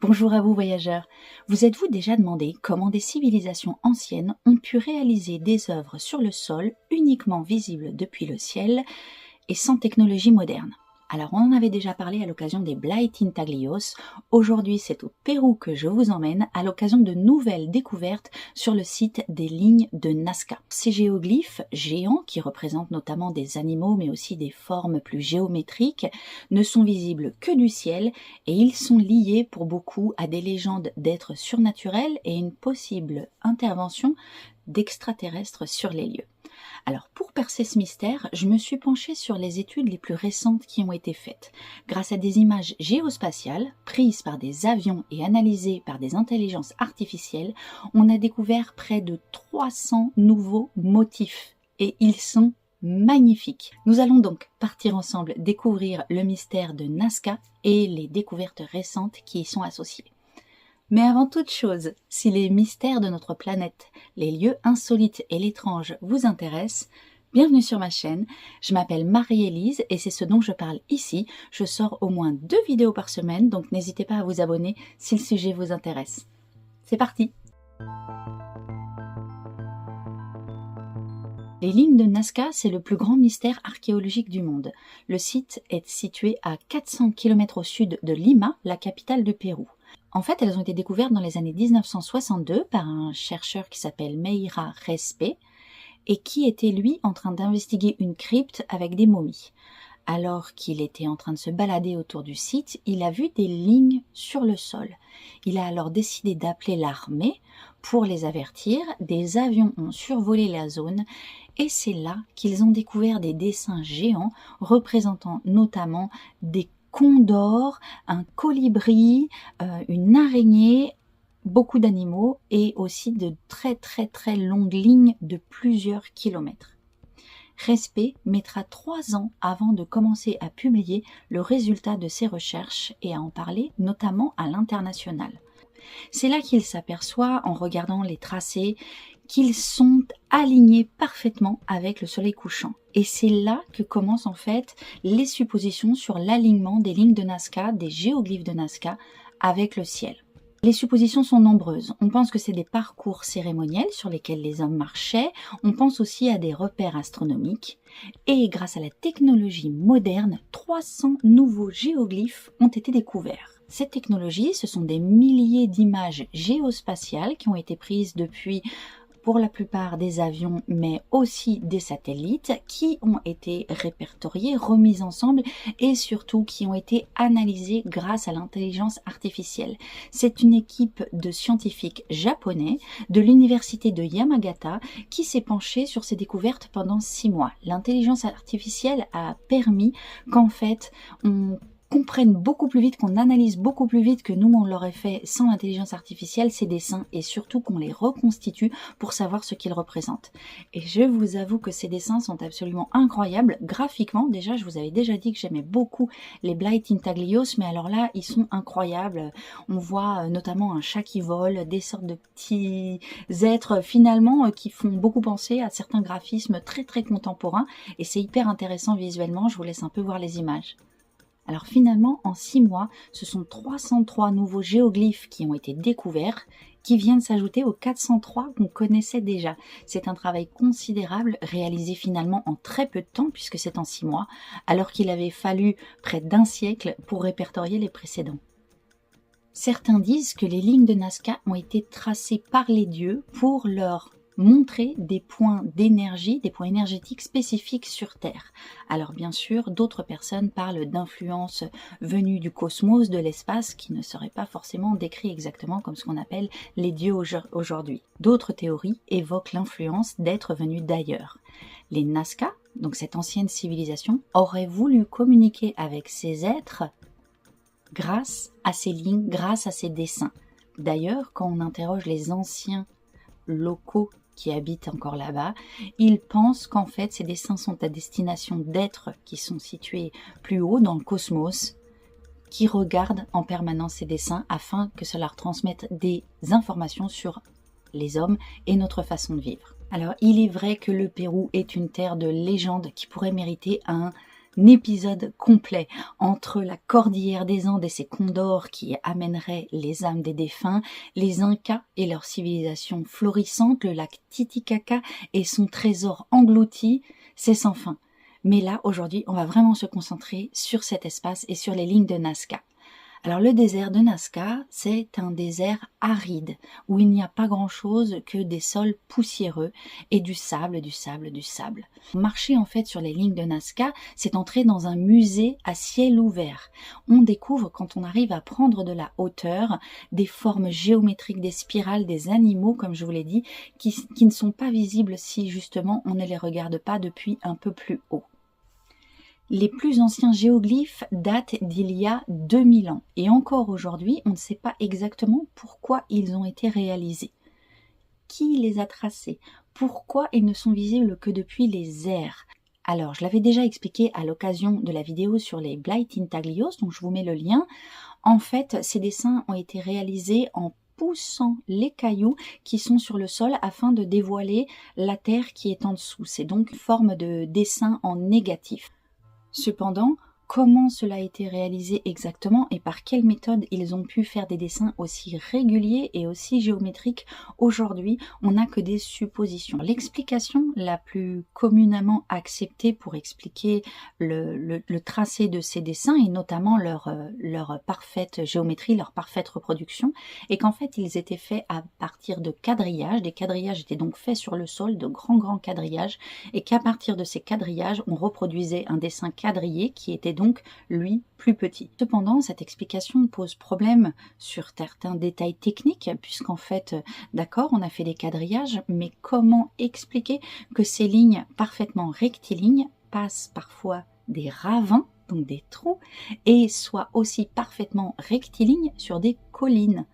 Bonjour à vous voyageurs. Vous êtes-vous déjà demandé comment des civilisations anciennes ont pu réaliser des œuvres sur le sol uniquement visibles depuis le ciel et sans technologie moderne? Alors on en avait déjà parlé à l'occasion des Blight Intaglios. Aujourd'hui c'est au Pérou que je vous emmène à l'occasion de nouvelles découvertes sur le site des lignes de Nazca. Ces géoglyphes géants qui représentent notamment des animaux mais aussi des formes plus géométriques ne sont visibles que du ciel et ils sont liés pour beaucoup à des légendes d'êtres surnaturels et une possible intervention d'extraterrestres sur les lieux. Alors pour percer ce mystère, je me suis penchée sur les études les plus récentes qui ont été faites. Grâce à des images géospatiales prises par des avions et analysées par des intelligences artificielles, on a découvert près de 300 nouveaux motifs et ils sont magnifiques. Nous allons donc partir ensemble découvrir le mystère de Nazca et les découvertes récentes qui y sont associées. Mais avant toute chose, si les mystères de notre planète, les lieux insolites et l'étrange vous intéressent, bienvenue sur ma chaîne. Je m'appelle Marie-Élise et c'est ce dont je parle ici. Je sors au moins 2 vidéos par semaine, donc n'hésitez pas à vous abonner si le sujet vous intéresse. C'est parti! Les lignes de Nazca, c'est le plus grand mystère archéologique du monde. Le site est situé à 400 km au sud de Lima, la capitale du Pérou. En fait, elles ont été découvertes dans les années 1962 par un chercheur qui s'appelle Meira Respe et qui était lui en train d'investiguer une crypte avec des momies. Alors qu'il était en train de se balader autour du site, il a vu des lignes sur le sol. Il a alors décidé d'appeler l'armée pour les avertir. Des avions ont survolé la zone et c'est là qu'ils ont découvert des dessins géants représentant notamment des condors, un colibri, une araignée, beaucoup d'animaux et aussi de très longues lignes de plusieurs kilomètres. Respe mettra 3 ans avant de commencer à publier le résultat de ses recherches et à en parler notamment à l'international. C'est là qu'il s'aperçoit en regardant les tracés qu'ils sont alignés parfaitement avec le soleil couchant. Et c'est là que commencent en fait les suppositions sur l'alignement des lignes de Nazca, des géoglyphes de Nazca avec le ciel. Les suppositions sont nombreuses. On pense que c'est des parcours cérémoniels sur lesquels les hommes marchaient. On pense aussi à des repères astronomiques. Et grâce à la technologie moderne, 300 nouveaux géoglyphes ont été découverts. Cette technologie, ce sont des milliers d'images géospatiales qui ont été prises depuis pour la plupart des avions, mais aussi des satellites qui ont été répertoriés, remis ensemble et surtout qui ont été analysés grâce à l'intelligence artificielle. C'est une équipe de scientifiques japonais de l'université de Yamagata qui s'est penchée sur ces découvertes pendant 6 mois. L'intelligence artificielle a permis qu'en fait, on comprenne beaucoup plus vite, qu'on analyse beaucoup plus vite que nous on l'aurait fait sans l'intelligence artificielle ces dessins et surtout qu'on les reconstitue pour savoir ce qu'ils représentent. Et je vous avoue que ces dessins sont absolument incroyables. Graphiquement, déjà, je vous avais déjà dit que j'aimais beaucoup les Blight Intaglios, mais alors là, ils sont incroyables. On voit notamment un chat qui vole, des sortes de petits êtres finalement qui font beaucoup penser à certains graphismes très contemporains et c'est hyper intéressant visuellement. Je vous laisse un peu voir les images. Alors finalement, en 6 mois, ce sont 303 nouveaux géoglyphes qui ont été découverts, qui viennent s'ajouter aux 403 qu'on connaissait déjà. C'est un travail considérable, réalisé finalement en très peu de temps, puisque c'est en 6 mois, alors qu'il avait fallu près d'1 siècle pour répertorier les précédents. Certains disent que les lignes de Nazca ont été tracées par les dieux pour leur montrer des points d'énergie, des points énergétiques spécifiques sur Terre. Alors bien sûr, d'autres personnes parlent d'influences venues du cosmos, de l'espace, qui ne seraient pas forcément décrits exactement comme ce qu'on appelle les dieux aujourd'hui. D'autres théories évoquent l'influence d'êtres venus d'ailleurs. Les Nazca, donc cette ancienne civilisation, auraient voulu communiquer avec ces êtres grâce à ces lignes, grâce à ces dessins. D'ailleurs, quand on interroge les anciens locaux qui habitent encore là-bas, ils pensent qu'en fait ces dessins sont à destination d'êtres qui sont situés plus haut dans le cosmos, qui regardent en permanence ces dessins afin que cela leur transmette des informations sur les hommes et notre façon de vivre. Alors il est vrai que le Pérou est une terre de légende qui pourrait mériter un épisode complet entre la cordillère des Andes et ses condors qui amèneraient les âmes des défunts, les Incas et leur civilisation florissante, le lac Titicaca et son trésor englouti, c'est sans fin. Mais là, aujourd'hui, on va vraiment se concentrer sur cet espace et sur les lignes de Nazca. Alors le désert de Nazca, c'est un désert aride, où il n'y a pas grand-chose que des sols poussiéreux et du sable, du sable, du sable. Marcher en fait sur les lignes de Nazca, c'est entrer dans un musée à ciel ouvert. On découvre, quand on arrive à prendre de la hauteur, des formes géométriques, des spirales, des animaux, comme je vous l'ai dit, qui ne sont pas visibles si justement on ne les regarde pas depuis un peu plus haut. Les plus anciens géoglyphes datent d'il y a 2000 ans et encore aujourd'hui, on ne sait pas exactement pourquoi ils ont été réalisés. Qui les a tracés? Pourquoi ils ne sont visibles que depuis les airs? Alors, je l'avais déjà expliqué à l'occasion de la vidéo sur les Blight Intaglios, donc je vous mets le lien. En fait, ces dessins ont été réalisés en poussant les cailloux qui sont sur le sol afin de dévoiler la terre qui est en dessous. C'est donc une forme de dessin en négatif. Cependant, comment cela a été réalisé exactement et par quelle méthode ils ont pu faire des dessins aussi réguliers et aussi géométriques aujourd'hui, on n'a que des suppositions. L'explication la plus communément acceptée pour expliquer le tracé de ces dessins et notamment leur parfaite géométrie, leur parfaite reproduction, est qu'en fait ils étaient faits à partir de quadrillages. Des quadrillages étaient donc faits sur le sol, de grands quadrillages, et qu'à partir de ces quadrillages, on reproduisait un dessin quadrillé qui était donc, lui, plus petit. Cependant, cette explication pose problème sur certains détails techniques, puisqu'en fait, d'accord, on a fait des quadrillages, mais comment expliquer que ces lignes parfaitement rectilignes passent parfois des ravins, donc des trous, et soient aussi parfaitement rectilignes sur des collines?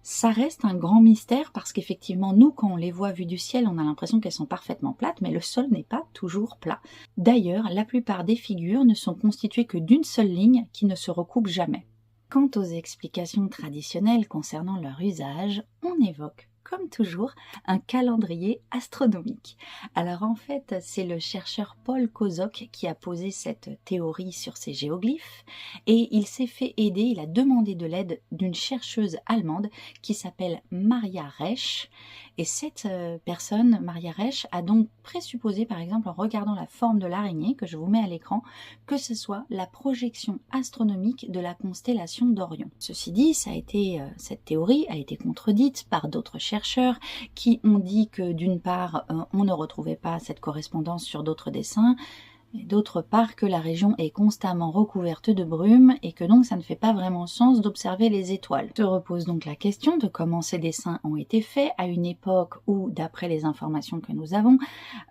Ça reste un grand mystère parce qu'effectivement, nous, quand on les voit vues du ciel, on a l'impression qu'elles sont parfaitement plates, mais le sol n'est pas toujours plat. D'ailleurs, la plupart des figures ne sont constituées que d'une seule ligne qui ne se recoupe jamais. Quant aux explications traditionnelles concernant leur usage, on évoque, comme toujours, un calendrier astronomique. Alors en fait, c'est le chercheur Paul Kozok qui a posé cette théorie sur ces géoglyphes et il s'est fait aider, il a demandé de l'aide d'une chercheuse allemande qui s'appelle Maria Resch. Et cette personne, Maria Resch, a donc présupposé, par exemple, en regardant la forme de l'araignée, que je vous mets à l'écran, que ce soit la projection astronomique de la constellation d'Orion. Ceci dit, cette théorie a été contredite par d'autres chercheurs qui ont dit que d'une part, on ne retrouvait pas cette correspondance sur d'autres dessins, et d'autre part que la région est constamment recouverte de brume et que donc ça ne fait pas vraiment sens d'observer les étoiles. Se repose donc la question de comment ces dessins ont été faits à une époque où, d'après les informations que nous avons,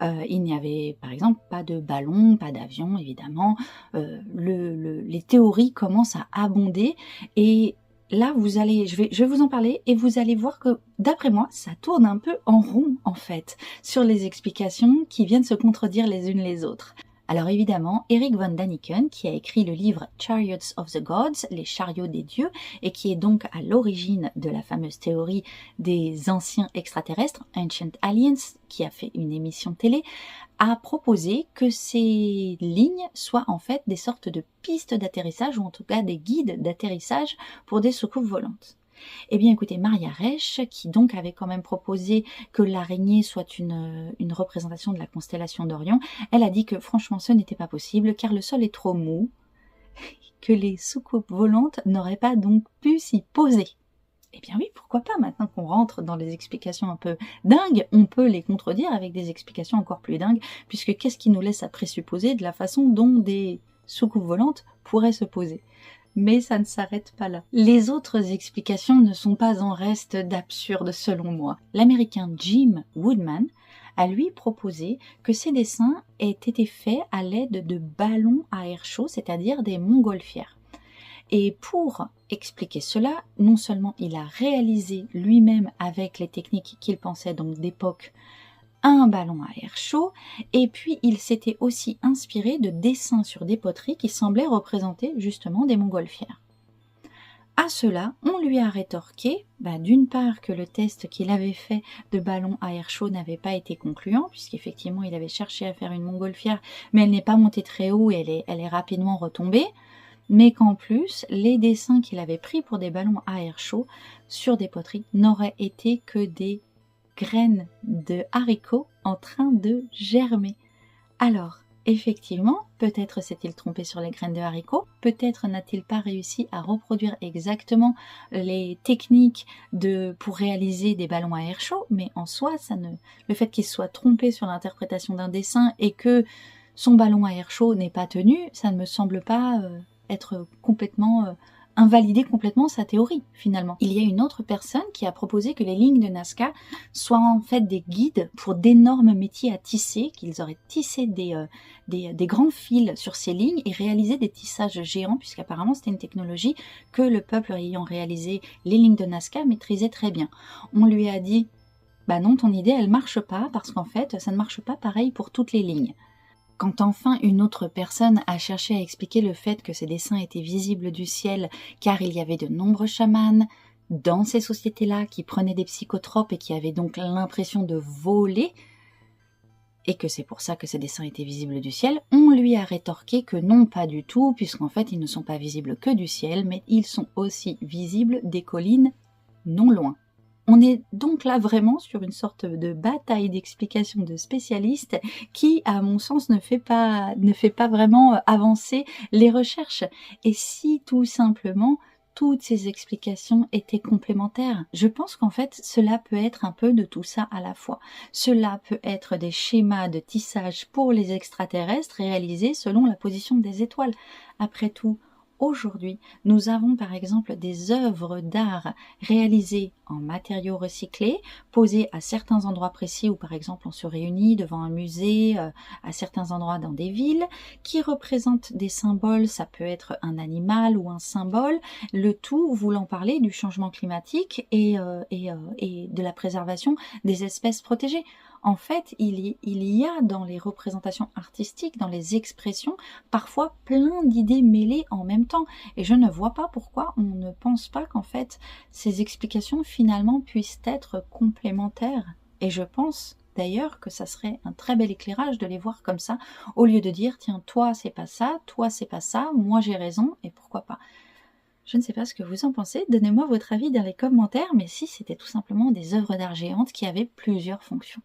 il n'y avait par exemple pas de ballon, pas d'avion évidemment, les théories commencent à abonder et là, je vais vous en parler et vous allez voir que, d'après moi, ça tourne un peu en rond, en fait, sur les explications qui viennent se contredire les unes les autres. Alors évidemment, Eric von Daniken, qui a écrit le livre Chariots of the Gods, les chariots des dieux, et qui est donc à l'origine de la fameuse théorie des anciens extraterrestres, Ancient Aliens, qui a fait une émission télé, a proposé que ces lignes soient en fait des sortes de pistes d'atterrissage, ou en tout cas des guides d'atterrissage pour des soucoupes volantes. Eh bien écoutez, Maria Resch, qui donc avait quand même proposé que l'araignée soit une représentation de la constellation d'Orion, elle a dit que franchement ce n'était pas possible car le sol est trop mou, que les soucoupes volantes n'auraient pas donc pu s'y poser. Eh bien oui, pourquoi pas, maintenant qu'on rentre dans les explications un peu dingues, on peut les contredire avec des explications encore plus dingues, puisque qu'est-ce qui nous laisse à présupposer de la façon dont des soucoupes volantes pourraient se poser? Mais ça ne s'arrête pas là. Les autres explications ne sont pas en reste d'absurde selon moi. L'américain Jim Woodman a lui proposé que ces dessins aient été faits à l'aide de ballons à air chaud, c'est-à-dire des montgolfières. Et pour expliquer cela, non seulement il a réalisé lui-même avec les techniques qu'il pensait donc d'époque un ballon à air chaud, et puis il s'était aussi inspiré de dessins sur des poteries qui semblaient représenter justement des montgolfières. À cela, on lui a rétorqué, d'une part que le test qu'il avait fait de ballon à air chaud n'avait pas été concluant, puisqu'effectivement il avait cherché à faire une montgolfière, mais elle n'est pas montée très haut et elle est rapidement retombée, mais qu'en plus, les dessins qu'il avait pris pour des ballons à air chaud sur des poteries n'auraient été que des graines de haricots en train de germer. Alors, effectivement, peut-être s'est-il trompé sur les graines de haricots, peut-être n'a-t-il pas réussi à reproduire exactement les techniques pour réaliser des ballons à air chaud, mais en soi, le fait qu'il soit trompé sur l'interprétation d'un dessin et que son ballon à air chaud n'est pas tenu, ça ne me semble pas être complètement invalider complètement sa théorie finalement. Il y a une autre personne qui a proposé que les lignes de Nazca soient en fait des guides pour d'énormes métiers à tisser, qu'ils auraient tissé des grands fils sur ces lignes et réalisé des tissages géants, puisqu'apparemment c'était une technologie que le peuple ayant réalisé les lignes de Nazca maîtrisait très bien. On lui a dit non, ton idée elle marche pas, parce qu'en fait ça ne marche pas pareil pour toutes les lignes. Quand enfin une autre personne a cherché à expliquer le fait que ces dessins étaient visibles du ciel car il y avait de nombreux chamans dans ces sociétés-là qui prenaient des psychotropes et qui avaient donc l'impression de voler, et que c'est pour ça que ces dessins étaient visibles du ciel, on lui a rétorqué que non, pas du tout, puisqu'en fait ils ne sont pas visibles que du ciel, mais ils sont aussi visibles des collines non loin. On est donc là vraiment sur une sorte de bataille d'explications de spécialistes qui, à mon sens, ne fait pas vraiment avancer les recherches. Et si tout simplement toutes ces explications étaient complémentaires, je pense qu'en fait cela peut être un peu de tout ça à la fois. Cela peut être des schémas de tissage pour les extraterrestres réalisés selon la position des étoiles. Après tout, aujourd'hui, nous avons par exemple des œuvres d'art réalisées en matériaux recyclés, posées à certains endroits précis où par exemple on se réunit devant un musée, à certains endroits dans des villes, qui représentent des symboles, ça peut être un animal ou un symbole, le tout voulant parler du changement climatique et de la préservation des espèces protégées. En fait, il y a dans les représentations artistiques, dans les expressions, parfois plein d'idées mêlées en même temps. Et je ne vois pas pourquoi on ne pense pas qu'en fait, ces explications finalement puissent être complémentaires. Et je pense d'ailleurs que ça serait un très bel éclairage de les voir comme ça, au lieu de dire, tiens, toi c'est pas ça, moi j'ai raison, et pourquoi pas. Je ne sais pas ce que vous en pensez, donnez-moi votre avis dans les commentaires, mais si c'était tout simplement des œuvres d'art géantes qui avaient plusieurs fonctions.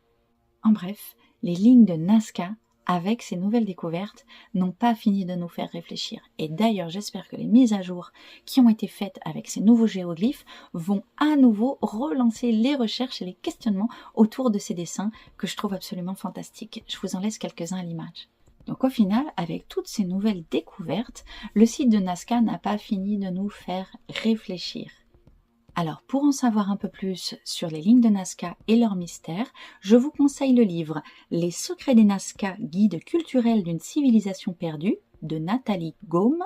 En bref, les lignes de Nazca, avec ces nouvelles découvertes, n'ont pas fini de nous faire réfléchir. Et d'ailleurs, j'espère que les mises à jour qui ont été faites avec ces nouveaux géoglyphes vont à nouveau relancer les recherches et les questionnements autour de ces dessins que je trouve absolument fantastiques. Je vous en laisse quelques-uns à l'image. Donc au final, avec toutes ces nouvelles découvertes, le site de Nazca n'a pas fini de nous faire réfléchir. Alors, pour en savoir un peu plus sur les lignes de Nazca et leurs mystères, je vous conseille le livre « Les secrets des Nazca, guide culturel d'une civilisation perdue » de Nathalie Gaume.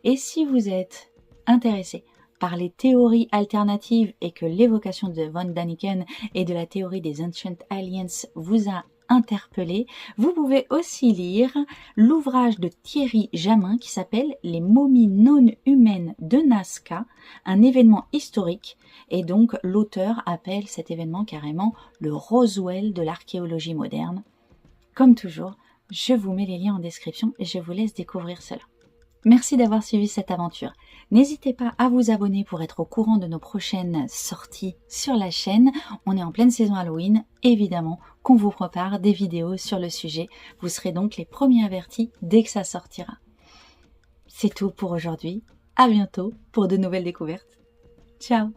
Et si vous êtes intéressé par les théories alternatives et que l'évocation de von Daniken et de la théorie des Ancient Aliens vous a interpellé, vous pouvez aussi lire l'ouvrage de Thierry Jamin qui s'appelle « Les momies non humaines de Nazca, un événement historique ». Et donc l'auteur appelle cet événement carrément le Roswell de l'archéologie moderne. Comme toujours, je vous mets les liens en description et je vous laisse découvrir cela. Merci d'avoir suivi cette aventure. N'hésitez pas à vous abonner pour être au courant de nos prochaines sorties sur la chaîne. On est en pleine saison Halloween, évidemment qu'on vous prépare des vidéos sur le sujet. Vous serez donc les premiers avertis dès que ça sortira. C'est tout pour aujourd'hui. À bientôt pour de nouvelles découvertes. Ciao!